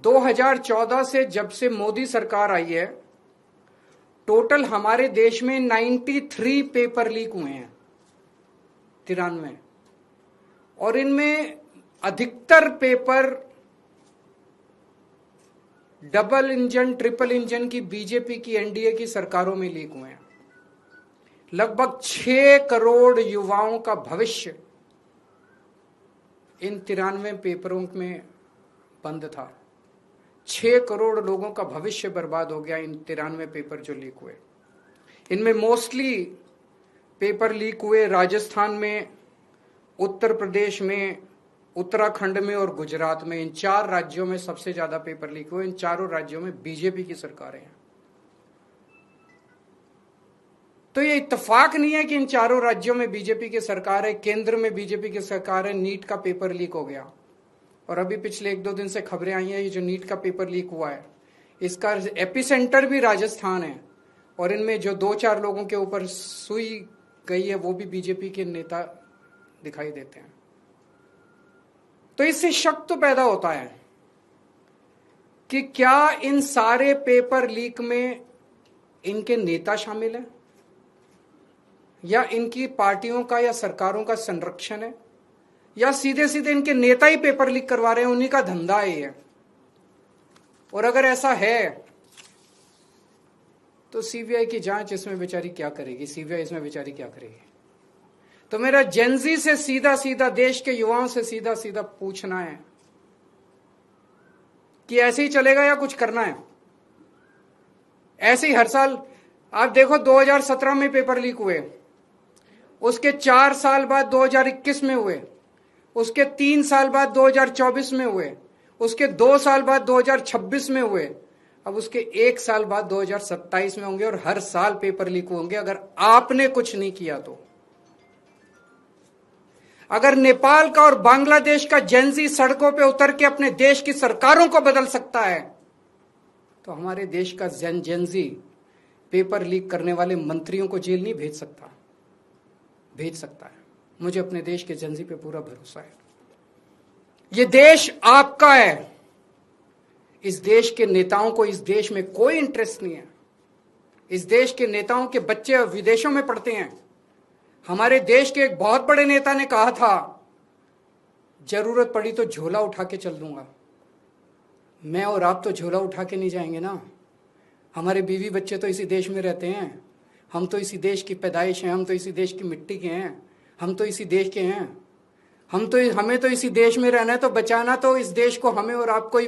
2014 से जब से मोदी सरकार आई है, टोटल हमारे देश में 93 पेपर लीक हुए हैं, 93, और इनमें अधिकतर paper double engine triple engine की बीजेपी की एनडीए की सरकारों में लीक हुए हैं। लगभग 6 करोड़ युवाओं का भविष्य इन 93 पेपरों में बंद था। 6 करोड़ लोगों का भविष्य बर्बाद हो गया इन 93 पेपर जो लीक हुए। इनमें मोस्टली पेपर लीक हुए राजस्थान में, उत्तर प्रदेश में, उत्तराखंड में और गुजरात में। इन 4 राज्यों में सबसे ज्यादा पेपर लीक हुए। इन चारों राज्यों में बीजेपी की सरकारें हैं। तो ये इत्तेफाक नहीं है कि इन चारों राज्यों में बीजेपी की सरकार है, केंद्र में बीजेपी की सरकार है, नीट का पेपर लीक हो गया। और अभी पिछले 1-2 दिन से खबरें आई हैं, ये जो नीट का पेपर लीक हुआ है, इसका एपिसेंटर भी राजस्थान है, और इनमें जो 2-4 लोगों के ऊपर सुई गई है वो भी बीजेपी के नेता दिखाई देते हैं। तो इससे शक तो पैदा होता है कि क्या इन सारे पेपर लीक में इनके नेता शामिल हैं, या इनकी पार्टियों का या सरकारों का संरक्षण है, या सीधे सीधे इनके नेता ही पेपर लीक करवा रहे हैं, उन्हीं का धंधा है। और अगर ऐसा है तो सीबीआई की जांच इसमें बेचारी क्या करेगी, सीबीआई इसमें बेचारी क्या करेगी। तो मेरा जेनजी से सीधा सीधा, देश के युवाओं से सीधा सीधा पूछना है कि ऐसे ही चलेगा या कुछ करना है। ऐसे ही हर साल आप देखो, 2017 में पेपर लीक हुए, उसके 4 साल बाद 2021 में हुए, उसके 3 साल बाद 2024 में हुए, उसके 2 साल बाद 2026 में हुए, अब उसके 1 साल बाद 2027 में होंगे, और हर साल पेपर लीक होंगे अगर आपने कुछ नहीं किया तो। अगर नेपाल का और बांग्लादेश का जेनजी सड़कों पे उतर के अपने देश की सरकारों को बदल सकता है, तो हमारे देश का जेनजी पेपर लीक करने वाले मंत्रियों को जेल नहीं भेज सकता है। मुझे अपने देश के जेनजी पे पूरा भरोसा है। ये देश आपका है। इस देश के नेताओं को इस देश में कोई इंटरेस्ट नहीं है। इस देश के नेताओं के बच्चे विदेशों में पढ़ते हैं। हमारे देश के एक बहुत बड़े नेता ने कहा था, जरूरत पड़ी तो झोला उठा के चल दूंगा। मैं और आप तो झोला उठा के नहीं जाएंगे ना। हमारे बीवी बच्चे तो इसी देश में रहते हैं। हम तो इसी देश की पैदाइश हैं, हम तो इसी देश की मिट्टी के हैं, हम तो इसी देश के हैं। हमें तो इसी देश में रहना है, तो बचाना तो इस देश को हमें और आपको ही